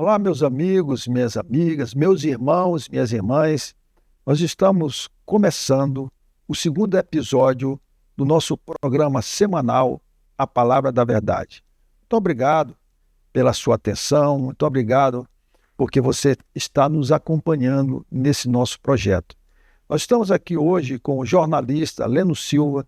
Olá, meus amigos, minhas amigas, meus irmãos, minhas irmãs. Nós estamos começando o segundo episódio do nosso programa semanal, A Palavra da Verdade. Muito obrigado pela sua atenção, muito obrigado porque você está nos acompanhando nesse nosso projeto. Nós estamos aqui hoje com o jornalista Leno Silva,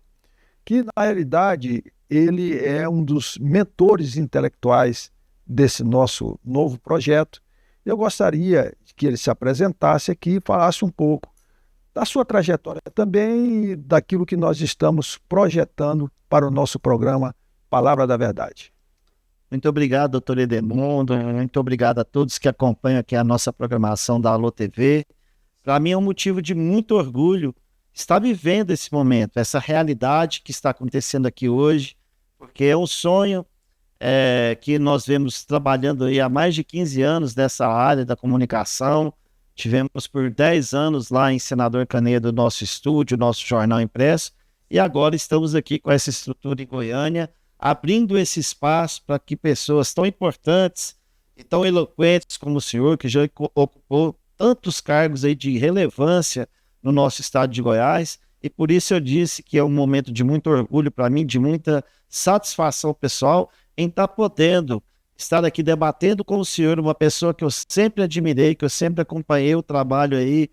que na realidade ele é um dos mentores intelectuais desse nosso novo projeto. Eu gostaria que ele se apresentasse aqui e falasse um pouco da sua trajetória também e daquilo que nós estamos projetando para o nosso programa Palavra da Verdade. Muito obrigado, doutor Edemundo. Muito obrigado a todos que acompanham aqui a nossa programação da Alô TV. Para mim é um motivo de muito orgulho estar vivendo esse momento, essa realidade que está acontecendo aqui hoje, porque é um sonho que nós vemos trabalhando aí há mais de 15 anos nessa área da comunicação. Tivemos por 10 anos lá em Senador Canedo nosso estúdio, nosso jornal impresso, e agora estamos aqui com essa estrutura em Goiânia, abrindo esse espaço para que pessoas tão importantes e tão eloquentes como o senhor, que já ocupou tantos cargos aí de relevância no nosso estado de Goiás, e por isso eu disse que é um momento de muito orgulho para mim, de muita satisfação pessoal, em estar podendo estar aqui debatendo com o senhor, uma pessoa que eu sempre admirei, que eu sempre acompanhei o trabalho aí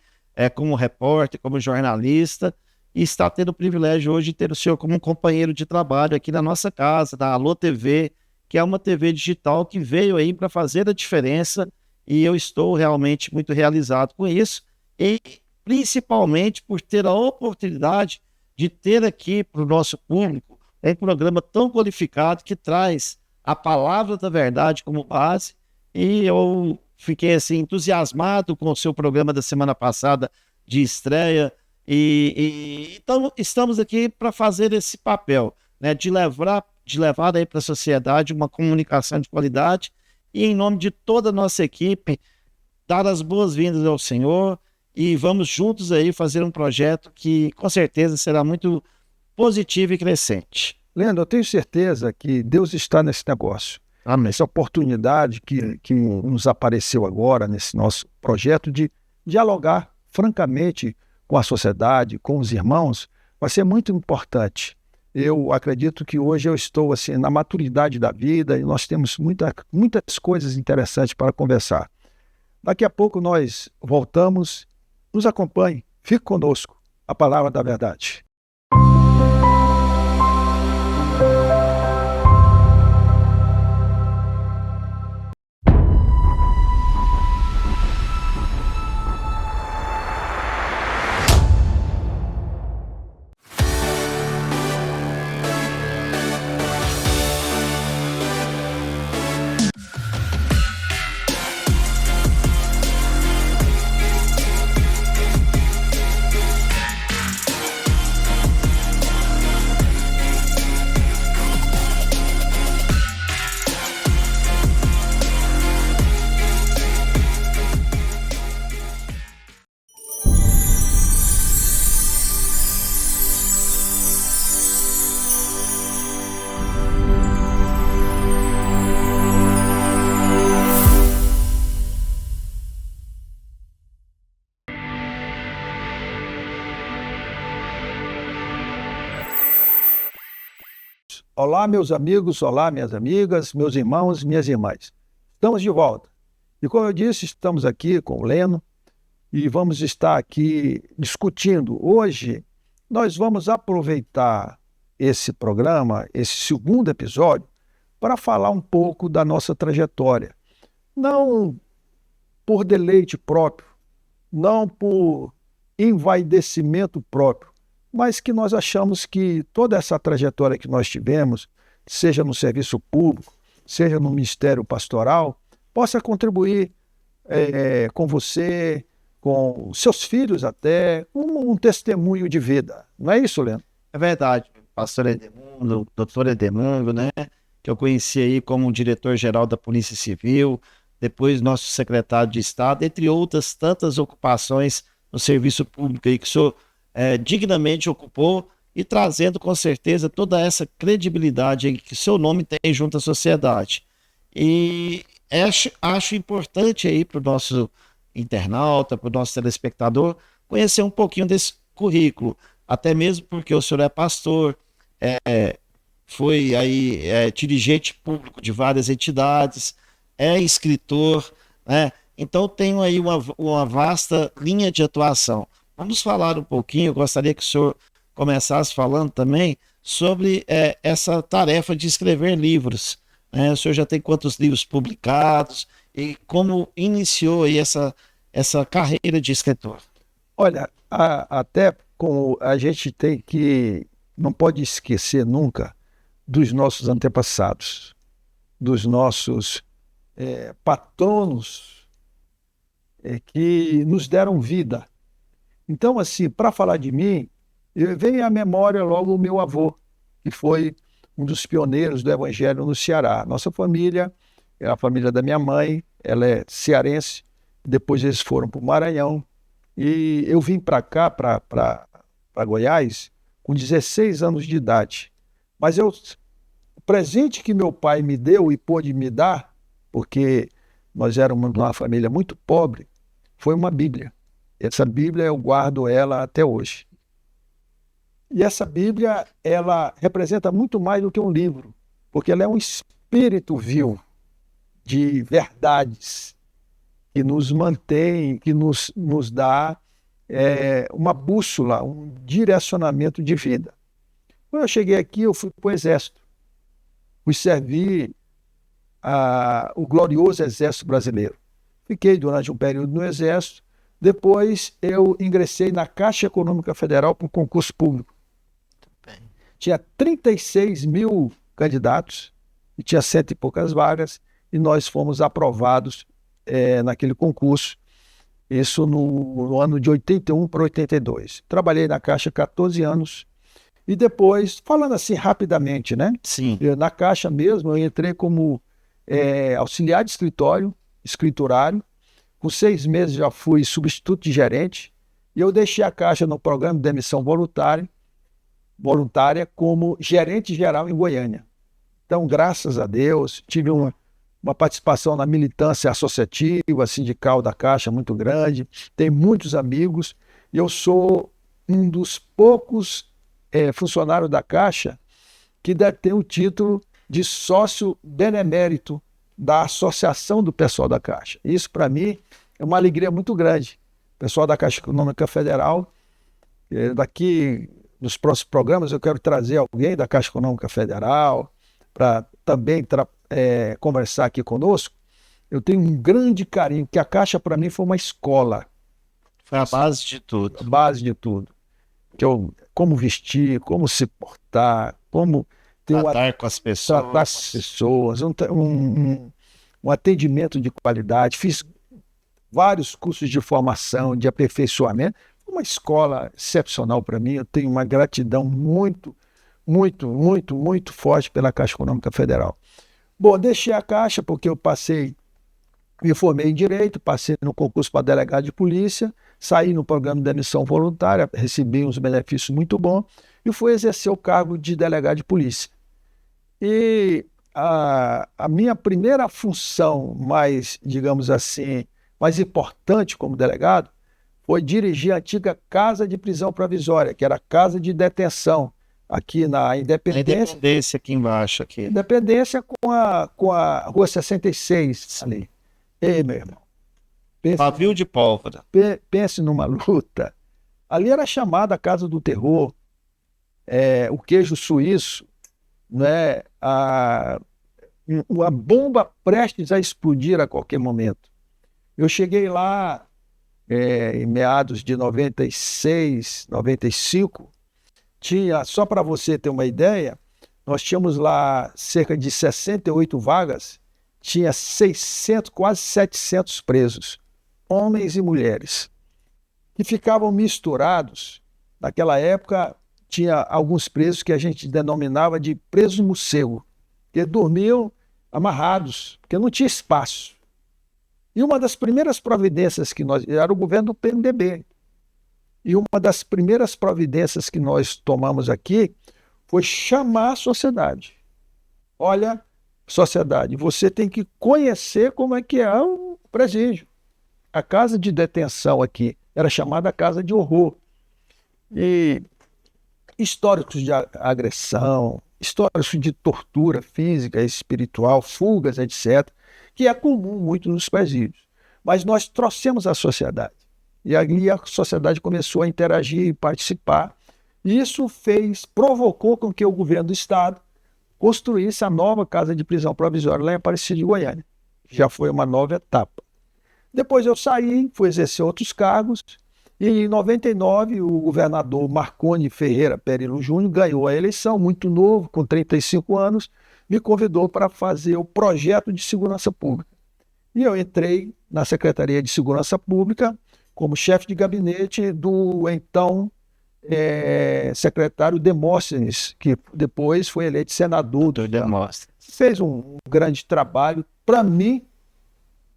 como repórter, como jornalista, e estar tendo o privilégio hoje de ter o senhor como um companheiro de trabalho aqui na nossa casa, da Alô TV, que é uma TV digital que veio aí para fazer a diferença, e eu estou realmente muito realizado com isso, e principalmente por ter a oportunidade de ter aqui para o nosso público um programa tão qualificado que traz a palavra da verdade como base, e eu fiquei assim entusiasmado com o seu programa da semana passada de estreia, então estamos aqui para fazer esse papel, né, de levar aí para a sociedade uma comunicação de qualidade, e em nome de toda a nossa equipe, dar as boas-vindas ao senhor, e vamos juntos aí fazer um projeto que com certeza será muito positivo e crescente. Leandro, eu tenho certeza que Deus está nesse negócio. Amém. Essa oportunidade que nos apareceu agora nesse nosso projeto de dialogar francamente com a sociedade, com os irmãos, vai ser muito importante. Eu acredito que hoje eu estou assim, na maturidade da vida e nós temos muitas coisas interessantes para conversar. Daqui a pouco nós voltamos. Nos acompanhe, fique conosco. A Palavra da Verdade. Olá, meus amigos, olá, minhas amigas, meus irmãos, minhas irmãs. Estamos de volta. E como eu disse, estamos aqui com o Leno e vamos estar aqui discutindo. Hoje, nós vamos aproveitar esse programa, esse segundo episódio, para falar um pouco da nossa trajetória. Não por deleite próprio, não por envaidecimento próprio, mas que nós achamos que toda essa trajetória que nós tivemos, seja no serviço público, seja no ministério pastoral, possa contribuir com você, com seus filhos até, um testemunho de vida. Não é isso, Leandro? É verdade, pastor Edemundo, doutor Edemundo, né, que eu conheci aí como diretor-geral da Polícia Civil, depois nosso secretário de Estado, entre outras tantas ocupações no serviço público aí que o senhor dignamente ocupou, e trazendo com certeza toda essa credibilidade que seu nome tem junto à sociedade. E acho importante aí para o nosso internauta, para o nosso telespectador, conhecer um pouquinho desse currículo, até mesmo porque o senhor é pastor, foi aí dirigente público de várias entidades, é escritor, né? Então tenho aí uma vasta linha de atuação. Vamos falar um pouquinho, eu gostaria que o senhor começasse falando também sobre essa tarefa de escrever livros, né? O senhor já tem quantos livros publicados e como iniciou aí essa carreira de escritor? Olha, até como a gente tem que, não pode esquecer nunca dos nossos antepassados, dos nossos patronos que nos deram vida. Então, assim, para falar de mim, vem à memória logo o meu avô, que foi um dos pioneiros do Evangelho no Ceará. Nossa família é a família da minha mãe, ela é cearense, depois eles foram para o Maranhão, e eu vim para cá, para Goiás, com 16 anos de idade. Mas o presente que meu pai me deu e pôde me dar, porque nós éramos uma família muito pobre, foi uma Bíblia. Essa Bíblia eu guardo ela até hoje. E essa Bíblia, ela representa muito mais do que um livro, porque ela é um espírito vivo de verdades que nos mantém, que nos dá uma bússola, um direcionamento de vida. Quando eu cheguei aqui, eu fui para o Exército. Fui servir o glorioso Exército Brasileiro. Fiquei durante um período no Exército. Depois eu ingressei na Caixa Econômica Federal para um concurso público. Tinha 36 mil candidatos e tinha 100 e poucas vagas, e nós fomos aprovados naquele concurso, isso no ano de 81 para 82. Trabalhei na Caixa 14 anos, e depois, falando assim rapidamente, né? Sim. Na Caixa mesmo, eu entrei como auxiliar de escritório, escriturário. Com 6 meses já fui substituto de gerente, e eu deixei a Caixa no programa de demissão voluntária como gerente geral em Goiânia. Então, graças a Deus, tive uma participação na militância associativa, sindical da Caixa muito grande, tenho muitos amigos, e eu sou um dos poucos funcionários da Caixa que detém o título de sócio benemérito da Associação do Pessoal da Caixa. Isso, para mim, é uma alegria muito grande. O pessoal da Caixa Econômica Federal, daqui nos próximos programas eu quero trazer alguém da Caixa Econômica Federal para também conversar aqui conosco. Eu tenho um grande carinho, porque a Caixa para mim foi uma escola. Foi a base de tudo. A base de tudo. Como vestir, como se portar, como tratar com as pessoas. Tratar com as pessoas, um atendimento de qualidade. Fiz vários cursos de formação, de aperfeiçoamento. Foi uma escola excepcional para mim. Eu tenho uma gratidão muito, muito, muito, muito forte pela Caixa Econômica Federal. Bom, deixei a Caixa porque eu me formei em Direito, passei no concurso para delegado de polícia, saí no programa de demissão voluntária, recebi uns benefícios muito bons e fui exercer o cargo de delegado de polícia. E a minha primeira função mais, digamos assim, mais importante como delegado foi dirigir a antiga Casa de Prisão Provisória, que era a Casa de Detenção, aqui na Independência. A Independência aqui embaixo. Aqui. Independência com a Rua 66 ali. Ei, meu irmão. Pavio de pólvora. Pense numa luta. Ali era chamada a Casa do Terror, o queijo suíço, né? Uma bomba prestes a explodir a qualquer momento. Eu cheguei lá em meados de 96, 95, só para você ter uma ideia, nós tínhamos lá cerca de 68 vagas, tinha 600, quase 700 presos, homens e mulheres, que ficavam misturados. Naquela época, tinha alguns presos que a gente denominava de presos morcego, que dormiam amarrados, porque não tinha espaço. E uma das primeiras providências que era o governo do PMDB, e uma das primeiras providências que nós tomamos aqui foi chamar a sociedade. Olha, sociedade, você tem que conhecer como é que é o presídio. A casa de detenção aqui era chamada casa de horror. E históricos de agressão, históricos de tortura física, espiritual, fugas, etc., que é comum muito nos presídios. Mas nós trouxemos a sociedade. E ali a sociedade começou a interagir e participar. E isso provocou com que o governo do Estado construísse a nova casa de prisão provisória lá em Aparecida de Goiânia. Já foi uma nova etapa. Depois eu saí, fui exercer outros cargos, e em 99 o governador Marconi Ferreira Perillo Júnior ganhou a eleição, muito novo, com 35 anos, me convidou para fazer o projeto de segurança pública. E eu entrei na Secretaria de Segurança Pública como chefe de gabinete do então secretário Demóstenes, que depois foi eleito senador. Demóstenes. Fez um grande trabalho. Para mim,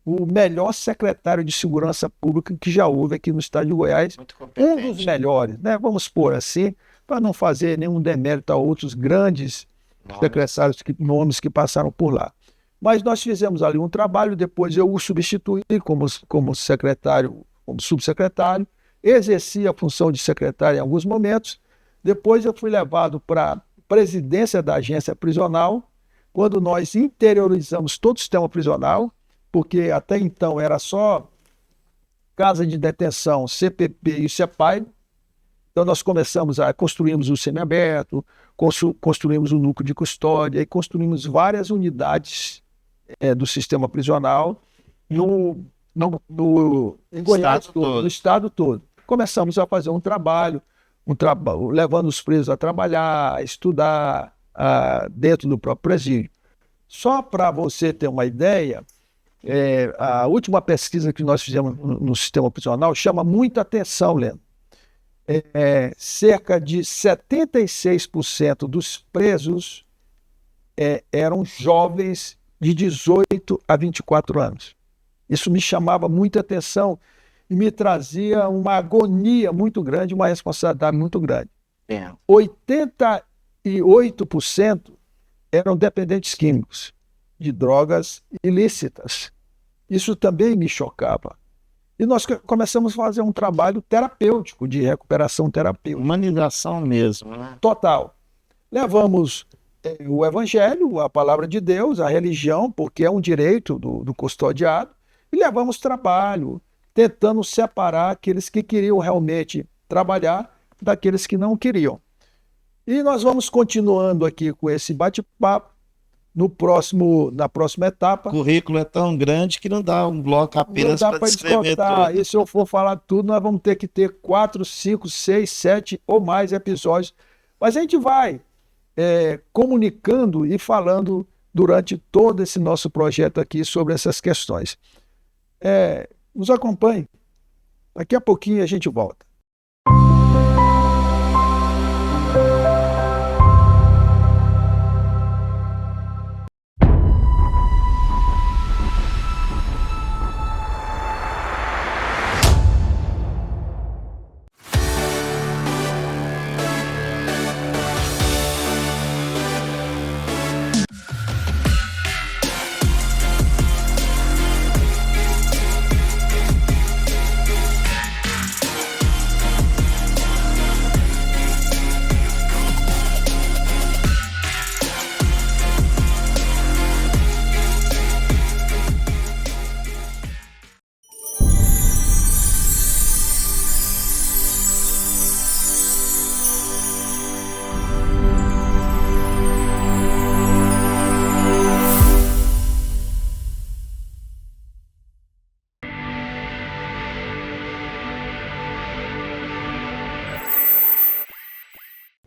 o melhor secretário de Segurança Pública que já houve aqui no estado de Goiás. Um dos melhores, né? Vamos pôr assim, para não fazer nenhum demérito a outros grandes secretários, nomes que passaram por lá. Mas nós fizemos ali um trabalho, depois eu o substituí como secretário, como subsecretário, exerci a função de secretário em alguns momentos, depois eu fui levado para a presidência da agência prisional, quando nós interiorizamos todo o sistema prisional, porque até então era só casa de detenção, CPP e CEPAI. Então nós começamos a construirmos o semiaberto, construímos o núcleo de custódia e construímos várias unidades do sistema prisional em Goiás, no estado todo. Começamos a fazer um trabalho, levando os presos a trabalhar, a estudar dentro do próprio presídio. Só para você ter uma ideia, a última pesquisa que nós fizemos no sistema prisional chama muita atenção, Leno. Cerca de 76% dos presos eram jovens de 18 a 24 anos. Isso me chamava muita atenção e me trazia uma agonia muito grande, uma responsabilidade muito grande. 88% eram dependentes químicos de drogas ilícitas. Isso também me chocava. E nós começamos a fazer um trabalho terapêutico, de recuperação terapêutica. Humanização mesmo, né? Total. Levamos o evangelho, a palavra de Deus, a religião, porque é um direito do custodiado, e levamos trabalho, tentando separar aqueles que queriam realmente trabalhar daqueles que não queriam. E nós vamos continuando aqui com esse bate-papo. Na próxima etapa. O currículo é tão grande que não dá um bloco apenas para descrever tudo. E se eu for falar tudo, nós vamos ter que ter 4, 5, 6, 7 ou mais episódios. Mas a gente vai comunicando e falando durante todo esse nosso projeto aqui sobre essas questões. Nos acompanhe. Daqui a pouquinho a gente volta.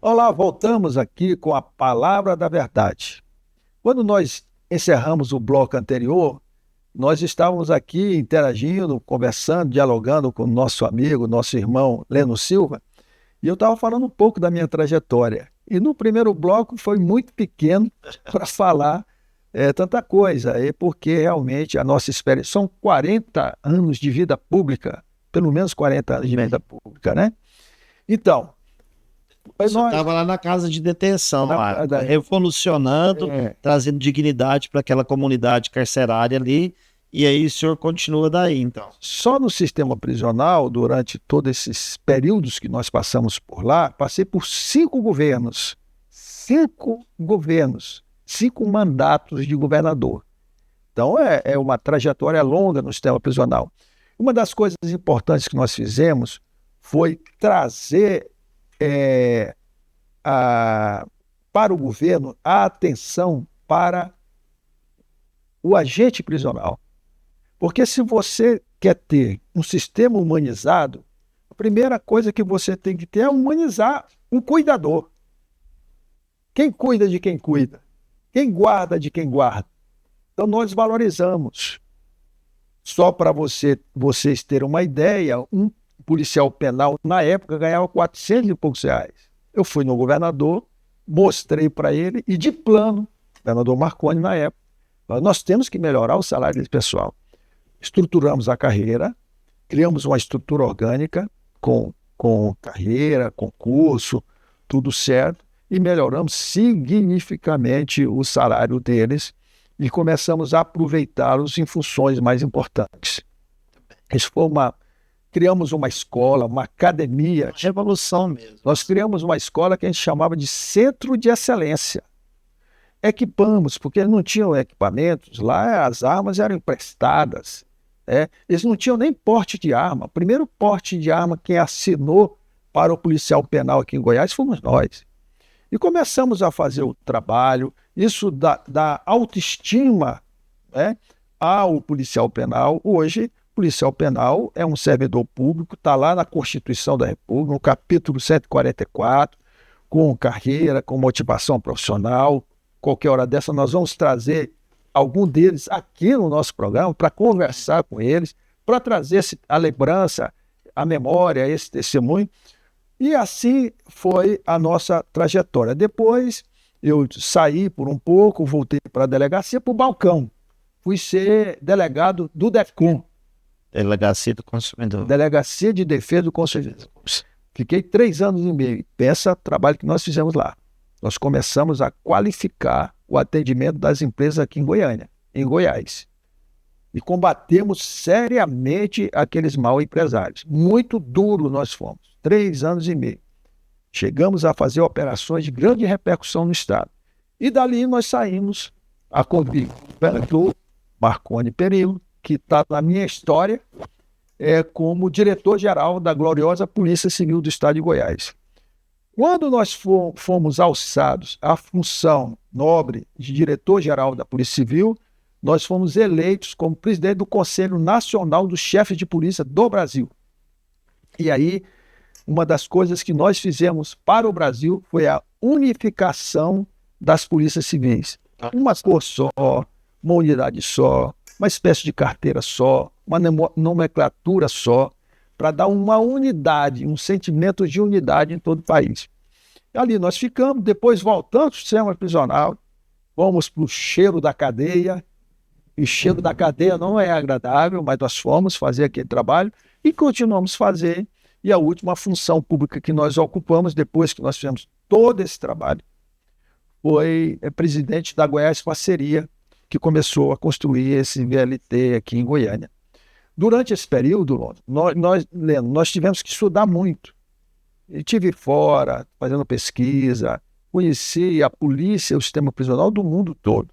Olá, voltamos aqui com a Palavra da Verdade. Quando nós encerramos o bloco anterior, nós estávamos aqui interagindo, conversando, dialogando com o nosso amigo, nosso irmão Leno Silva, e eu estava falando um pouco da minha trajetória. E no primeiro bloco foi muito pequeno para falar tanta coisa, porque realmente a nossa experiência são 40 anos de vida pública, pelo menos 40 anos de vida pública, né? Então, Você estava lá na casa de detenção, revolucionando, trazendo dignidade para aquela comunidade carcerária ali, e aí o senhor continua daí, então. Só no sistema prisional, durante todos esses períodos que nós passamos por lá, passei por 5 governos. 5 governos, 5 mandatos de governador. Então, é uma trajetória longa no sistema prisional. Uma das coisas importantes que nós fizemos foi trazer para o governo a atenção para o agente prisional. Porque se você quer ter um sistema humanizado, a primeira coisa que você tem que ter é humanizar o cuidador. Quem cuida de quem cuida? Quem guarda de quem guarda? Então nós valorizamos. Só para vocês terem uma ideia, um policial penal, na época, ganhava 400 e poucos reais. Eu fui no governador, mostrei para ele, e de plano, o governador Marconi, na época, nós temos que melhorar o salário desse pessoal. Estruturamos a carreira, criamos uma estrutura orgânica, com carreira, concurso, tudo certo, e melhoramos significativamente o salário deles, e começamos a aproveitá-los em funções mais importantes. Isso foi criamos uma escola, uma academia. Revolução mesmo. Nós criamos uma escola que a gente chamava de Centro de Excelência. Equipamos, porque eles não tinham equipamentos, lá as armas eram emprestadas. Eles não tinham nem porte de arma. O primeiro porte de arma quem assinou para o policial penal aqui em Goiás fomos nós. E começamos a fazer o trabalho, isso dá autoestima ao policial penal. Hoje, o policial penal é um servidor público, está lá na Constituição da República, no capítulo 144, com carreira, com motivação profissional. Qualquer hora dessa nós vamos trazer algum deles aqui no nosso programa para conversar com eles, para trazer a lembrança, a memória, esse testemunho. E assim foi a nossa trajetória. Depois eu saí por um pouco, voltei para a delegacia, para o balcão. Fui ser delegado do DEFCON. Delegacia do Consumidor. Delegacia de Defesa do Consumidor. Fiquei 3 anos e meio. Pensa o trabalho que nós fizemos lá. Nós começamos a qualificar o atendimento das empresas aqui em Goiânia, em Goiás. E combatemos seriamente aqueles mal empresários. Muito duro nós fomos. 3 anos e meio. Chegamos a fazer operações de grande repercussão no Estado. E dali nós saímos a convite do governador Marconi Perillo, que está na minha história como diretor-geral da gloriosa Polícia Civil do Estado de Goiás. Quando nós fomos alçados à função nobre de diretor-geral da Polícia Civil, nós fomos eleitos como presidente do Conselho Nacional dos Chefes de Polícia do Brasil. E aí, uma das coisas que nós fizemos para o Brasil foi a unificação das polícias civis. Uma cor só, uma unidade só, uma espécie de carteira só, uma nomenclatura só, para dar uma unidade, um sentimento de unidade em todo o país. Ali nós ficamos, depois voltamos para o sistema prisional, fomos para o cheiro da cadeia, e o cheiro da cadeia não é agradável, mas nós fomos fazer aquele trabalho e continuamos a fazer. E a última função pública que nós ocupamos, depois que nós fizemos todo esse trabalho, foi presidente da Goiás Parceria, que começou a construir esse VLT aqui em Goiânia. Durante esse período, nós tivemos que estudar muito. Eu estive fora, fazendo pesquisa, conheci a polícia, o sistema prisional do mundo todo.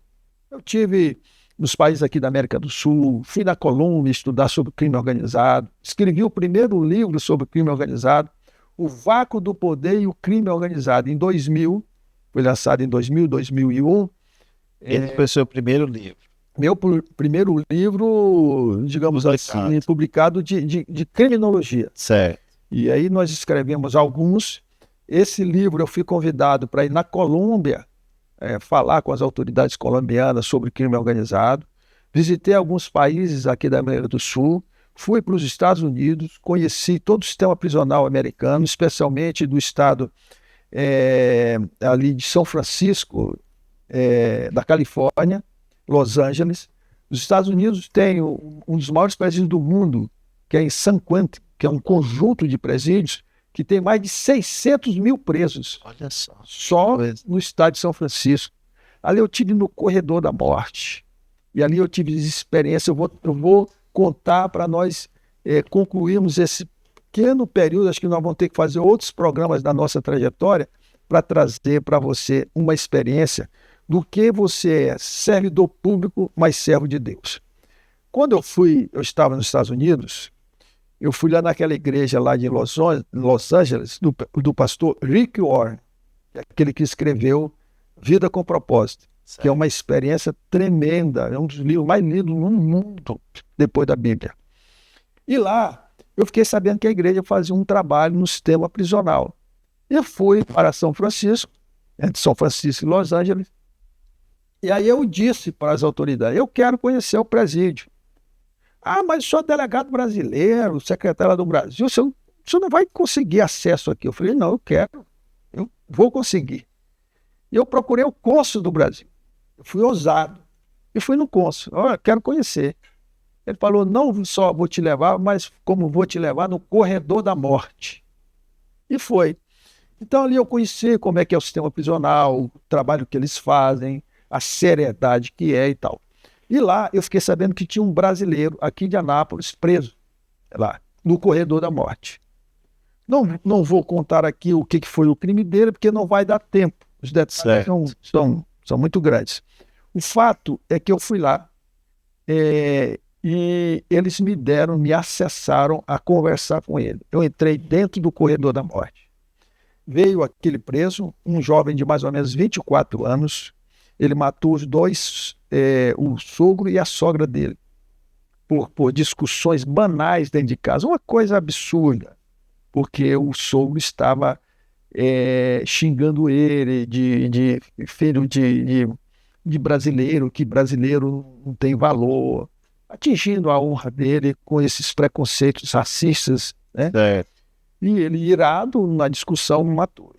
Eu estive nos países aqui da América do Sul, fui na Colômbia estudar sobre crime organizado, escrevi o primeiro livro sobre crime organizado, O Vácuo do Poder e o Crime Organizado, em 2000, foi lançado em 2000, 2001. Esse foi o seu primeiro livro. Meu primeiro livro, digamos assim, publicado de criminologia. Certo. E aí nós escrevemos alguns. Esse livro eu fui convidado para ir na Colômbia, falar com as autoridades colombianas sobre crime organizado. Visitei alguns países aqui da América do Sul, fui para os Estados Unidos, conheci todo o sistema prisional americano, especialmente do estado ali de São Francisco, da Califórnia, Los Angeles. Os Estados Unidos têm um dos maiores presídios do mundo, que é em San Quentin, que é um conjunto de presídios que tem mais de 600 mil presos, Olha só. só no estado de São Francisco. Ali eu tive no corredor da morte. E ali eu tive experiência. Eu vou contar para nós concluirmos esse pequeno período. Acho que nós vamos ter que fazer outros programas da nossa trajetória para trazer para você uma experiência do que você é servidor público, mas servo de Deus. Quando eu estava nos Estados Unidos, eu fui lá naquela igreja lá de Los Angeles, do pastor Rick Warren, aquele que escreveu Vida com Propósito, certo, que é uma experiência tremenda, é um dos livros mais lidos no mundo, depois da Bíblia. E lá, eu fiquei sabendo que a igreja fazia um trabalho no sistema prisional. Eu fui para São Francisco, entre São Francisco e Los Angeles, e aí eu disse para as autoridades, eu quero conhecer o presídio. Ah, mas sou delegado brasileiro, secretário do Brasil, você não vai conseguir acesso aqui. Eu falei, não, eu vou conseguir. E eu procurei o cônsul do Brasil. Eu fui ousado. E fui no cônsul. Olha, quero conhecer. Ele falou, não só vou te levar, mas como vou te levar no corredor da morte. E foi. Então ali eu conheci como é que é o sistema prisional, o trabalho que eles fazem, a seriedade que é e tal. E lá eu fiquei sabendo que tinha um brasileiro aqui de Anápolis preso, lá, no corredor da morte. Não vou contar aqui o que foi o crime dele, porque não vai dar tempo. Os detalhes são muito grandes. O fato é que eu fui lá e eles me acessaram a conversar com ele. Eu entrei dentro do corredor da morte. Veio aquele preso, um jovem de mais ou menos 24 anos. Ele matou os dois, o sogro e a sogra dele, por discussões banais dentro de casa. Uma coisa absurda, porque o sogro estava xingando ele de filho de brasileiro, que brasileiro não tem valor, atingindo a honra dele com esses preconceitos racistas, né? E ele, irado na discussão, matou.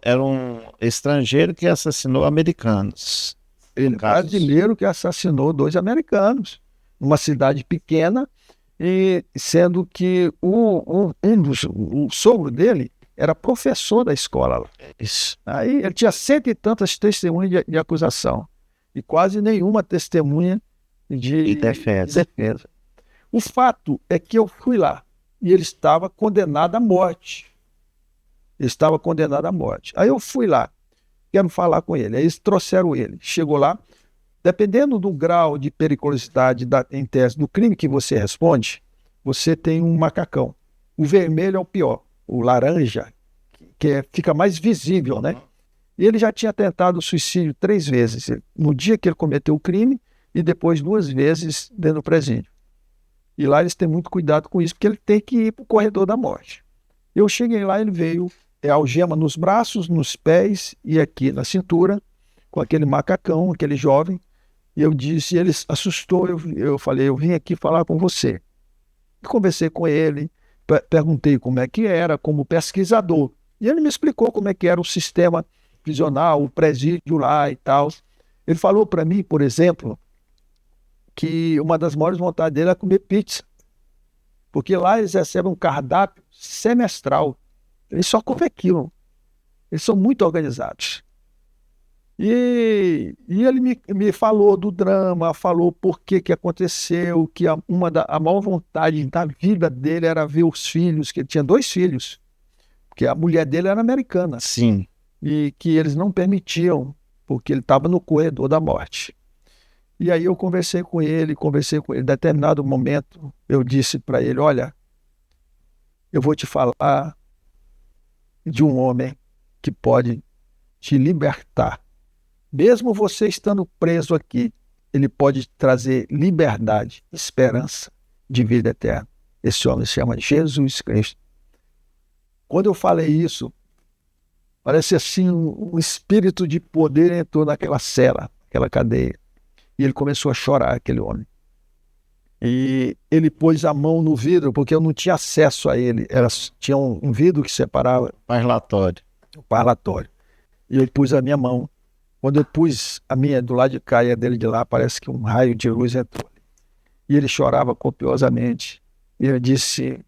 Era um estrangeiro que assassinou americanos. Ele brasileiro que assassinou 2 americanos numa cidade pequena, e sendo que o sogro dele era professor da escola lá. Aí ele tinha 100 e tantas testemunhas de acusação e quase nenhuma testemunha de defesa. O fato é que eu fui lá e ele estava condenado à morte. Aí eu fui lá, quero falar com ele. Aí eles trouxeram ele. Chegou lá, dependendo do grau de periculosidade em tese do crime que você responde, você tem um macacão. O vermelho é o pior, o laranja, que fica mais visível, né? E ele já tinha tentado suicídio 3 vezes, no dia que ele cometeu o crime e depois 2 vezes dentro do presídio. E lá eles têm muito cuidado com isso, porque ele tem que ir para o corredor da morte. Eu cheguei lá, ele veio, algema nos braços, nos pés e aqui na cintura, com aquele macacão, aquele jovem. E eu disse, ele assustou, eu falei, eu vim aqui falar com você. E conversei com ele, perguntei como é que era, como pesquisador. E ele me explicou como é que era o sistema prisional, o presídio lá e tal. Ele falou para mim, por exemplo, que uma das maiores vontades dele é comer pizza. Porque lá eles recebem um cardápio semestral. Eles só comem aquilo. Eles são muito organizados. E ele me falou do drama, falou por que aconteceu, que a maior vontade da vida dele era ver os filhos, que ele tinha 2 filhos, porque a mulher dele era americana. Sim. E que eles não permitiam, porque ele estava no corredor da morte. E aí eu conversei com ele. Em determinado momento, eu disse para ele, olha, eu vou te falar de um homem que pode te libertar. Mesmo você estando preso aqui, ele pode trazer liberdade, esperança de vida eterna. Esse homem se chama Jesus Cristo. Quando eu falei isso, parece assim um espírito de poder entrou naquela cela, aquela cadeia. E ele começou a chorar, aquele homem. E ele pôs a mão no vidro, porque eu não tinha acesso a ele. Tinha um vidro que separava. O parlatório. E ele pôs a minha mão. Quando eu pus a minha do lado de cá e a dele de lá, parece que um raio de luz entrou. E ele chorava copiosamente. E eu disse,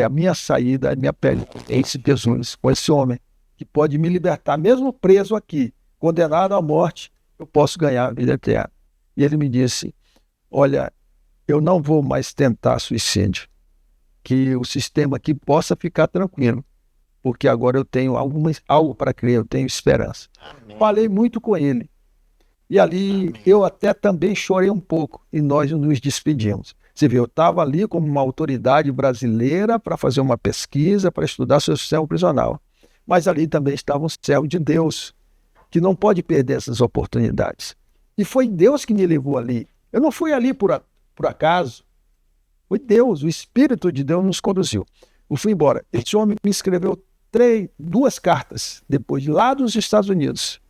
a minha saída, a minha pele. Esse Jesus, com esse homem, que pode me libertar, mesmo preso aqui, condenado à morte, eu posso ganhar a vida eterna. E ele me disse, olha, eu não vou mais tentar suicídio, que o sistema aqui possa ficar tranquilo, porque agora eu tenho algo para crer, eu tenho esperança. Amém. Falei muito com ele. E ali Amém. Eu até também chorei um pouco, e nós nos despedimos. Você vê, eu estava ali como uma autoridade brasileira para fazer uma pesquisa, para estudar sobre o sistema prisional. Mas ali também estava um servo de Deus, que não pode perder essas oportunidades. E foi Deus que me levou ali. Eu não fui ali por acaso. Foi Deus, o Espírito de Deus nos conduziu. Eu fui embora. Esse homem me escreveu 2 cartas, depois de lá dos Estados Unidos.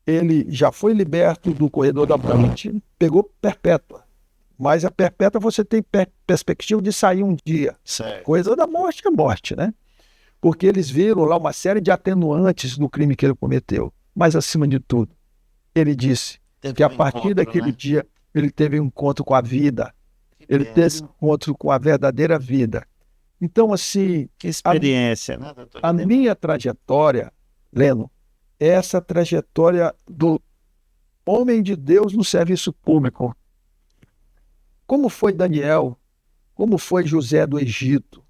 Ele já foi liberto do corredor da morte, pegou perpétua. Mas a perpétua você tem perspectiva de sair um dia. Certo. Coisa da morte é morte, né? Porque eles viram lá uma série de atenuantes do crime que ele cometeu. Mas, acima de tudo, ele disse que a partir daquele dia ele teve um encontro com a vida. Ele teve um encontro com a verdadeira vida. Então, assim... Que experiência, né, doutor? A minha trajetória, Leno, é essa trajetória do homem de Deus no serviço público. Como foi Daniel, como foi José do Egito.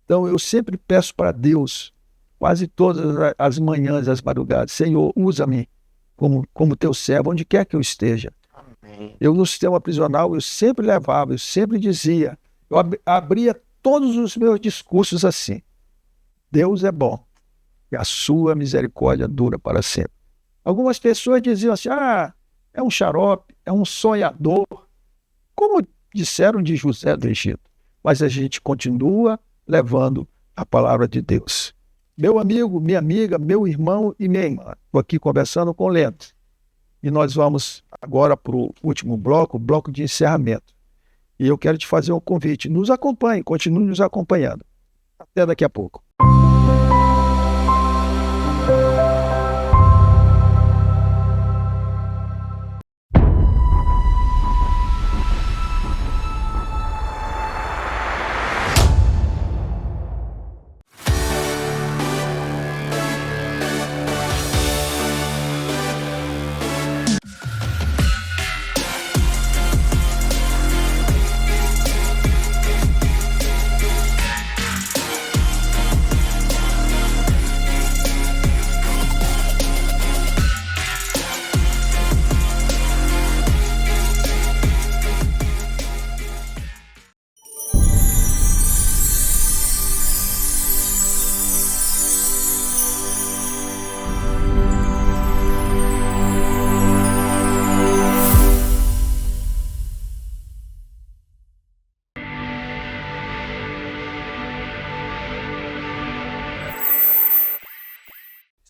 Então, eu sempre peço para Deus, quase todas as manhãs, as madrugadas, Senhor, usa-me como teu servo, onde quer que eu esteja. Amém. Eu, no sistema prisional, eu sempre levava, eu sempre dizia, eu abria todos os meus discursos assim, Deus é bom, e a sua misericórdia dura para sempre. Algumas pessoas diziam assim, é um xarope, é um sonhador, como disseram de José do Egito. Mas a gente continua levando a palavra de Deus. Meu amigo, minha amiga, meu irmão e minha irmã, estou aqui conversando com o Leno. E nós vamos agora para o último bloco, o bloco de encerramento. E eu quero te fazer um convite. Nos acompanhe, continue nos acompanhando. Até daqui a pouco.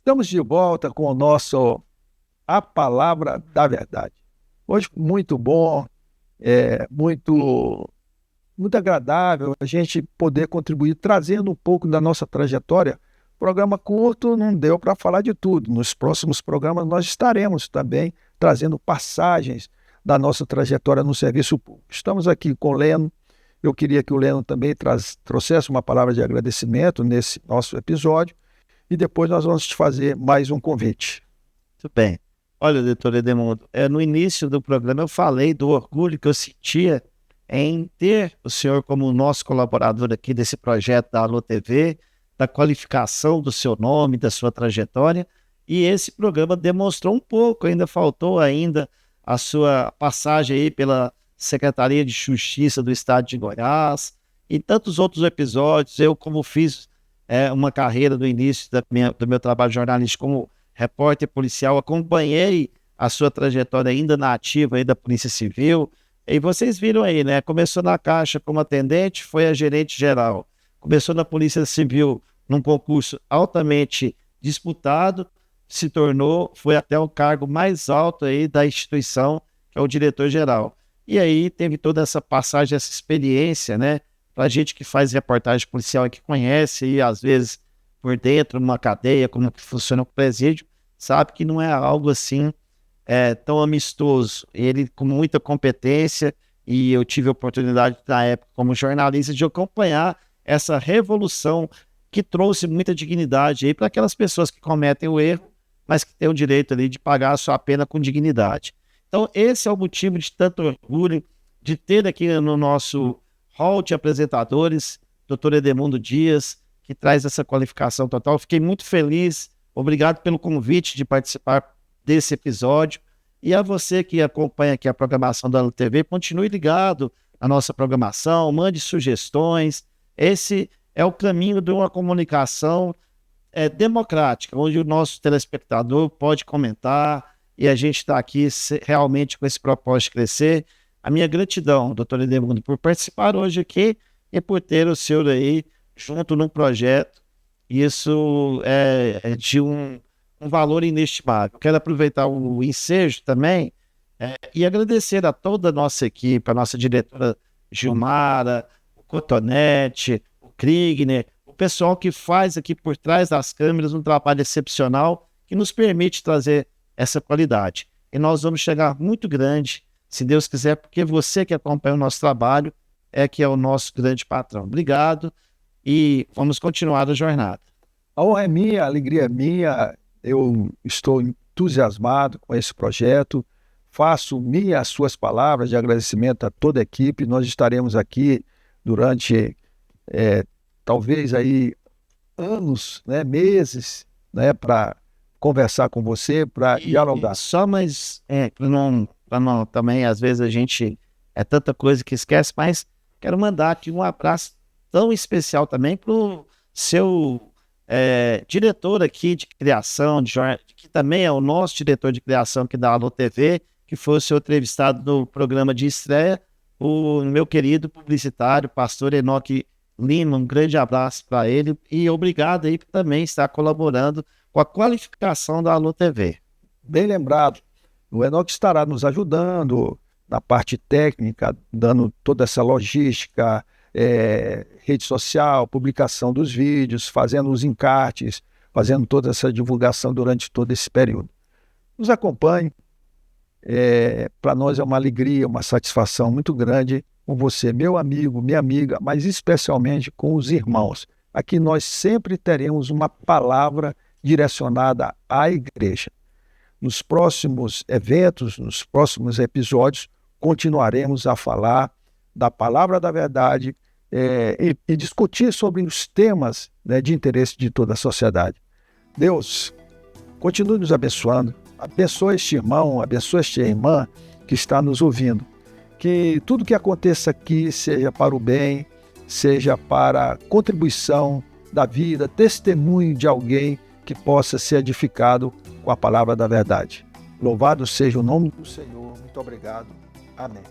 Estamos de volta com o nosso A Palavra da Verdade. Hoje muito bom, muito agradável a gente poder contribuir trazendo um pouco da nossa trajetória. Programa curto não deu para falar de tudo. Nos próximos programas nós estaremos também trazendo passagens da nossa trajetória no serviço público. Estamos aqui com o Leno. Eu queria que o Leno também trouxesse uma palavra de agradecimento nesse nosso episódio. E depois nós vamos te fazer mais um convite. Muito bem. Olha, doutor Edemundo, no início do programa eu falei do orgulho que eu sentia em ter o senhor como nosso colaborador aqui desse projeto da Alô TV, da qualificação do seu nome, da sua trajetória, e esse programa demonstrou um pouco, ainda faltou ainda a sua passagem aí pela Secretaria de Justiça do Estado de Goiás e tantos outros episódios. Eu, como fiz uma carreira do início do meu trabalho jornalístico como repórter policial, acompanhei a sua trajetória ainda na ativa aí da Polícia Civil, e vocês viram aí, né? Começou na Caixa como atendente, foi a gerente geral, começou na Polícia Civil num concurso altamente disputado, foi até o cargo mais alto aí da instituição, que é o diretor-geral. E aí teve toda essa passagem, essa experiência, né? Para a gente que faz reportagem policial e que conhece, e às vezes por dentro, numa cadeia, como que funciona o presídio, sabe que não é algo assim tão amistoso. Ele, com muita competência, e eu tive a oportunidade, na época, como jornalista, de acompanhar essa revolução que trouxe muita dignidade aí para aquelas pessoas que cometem o erro, mas que têm o direito ali de pagar a sua pena com dignidade. Então, esse é o motivo de tanto orgulho de ter aqui no nosso hall de apresentadores, Dr. Edemundo Dias, que traz essa qualificação total. Fiquei muito feliz, obrigado pelo convite de participar desse episódio. E a você que acompanha aqui a programação da LTV, continue ligado na nossa programação, mande sugestões. Esse é o caminho de uma comunicação democrática, onde o nosso telespectador pode comentar e a gente está aqui realmente com esse propósito de crescer. A minha gratidão, doutor Edemundo, por participar hoje aqui e por ter o senhor aí junto num projeto. Isso é de um valor inestimável. Quero aproveitar o ensejo também e agradecer a toda a nossa equipe, a nossa diretora Gilmara, o Cotonete, o Kriegner, o pessoal que faz aqui por trás das câmeras um trabalho excepcional que nos permite trazer essa qualidade. E nós vamos chegar muito grande, se Deus quiser, porque você que acompanha o nosso trabalho que é o nosso grande patrão. Obrigado e vamos continuar a jornada. A honra é minha, a alegria é minha. Eu estou entusiasmado com esse projeto. Faço minhas suas palavras de agradecimento a toda a equipe. Nós estaremos aqui durante talvez aí anos, né, meses, né, para conversar com você, para dialogar. Só mais, para não também, às vezes a gente tanta coisa que esquece, mas quero mandar aqui um abraço tão especial também para o seu diretor aqui de criação, que também é o nosso diretor de criação aqui da Alô TV, que foi o seu entrevistado no programa de estreia, o meu querido publicitário, pastor Enoque Lima. Um grande abraço para ele e obrigado aí por também estar colaborando com a qualificação da Alô TV. Bem lembrado, o Enoque estará nos ajudando na parte técnica, dando toda essa logística, rede social, publicação dos vídeos, fazendo os encartes, fazendo toda essa divulgação durante todo esse período. Nos acompanhe, para nós é uma alegria, uma satisfação muito grande com você, meu amigo, minha amiga, mas especialmente com os irmãos. Aqui nós sempre teremos uma palavra direcionada à igreja. Nos próximos eventos, nos próximos episódios, continuaremos a falar da palavra da verdade e discutir sobre os temas, né, de interesse de toda a sociedade. Deus, continue nos abençoando. Abençoe este irmão, abençoe esta irmã que está nos ouvindo. Que tudo que aconteça aqui seja para o bem, seja para contribuição da vida, testemunho de alguém que possa ser edificado com a palavra da verdade. Louvado seja o nome do Senhor. Muito obrigado. Amém.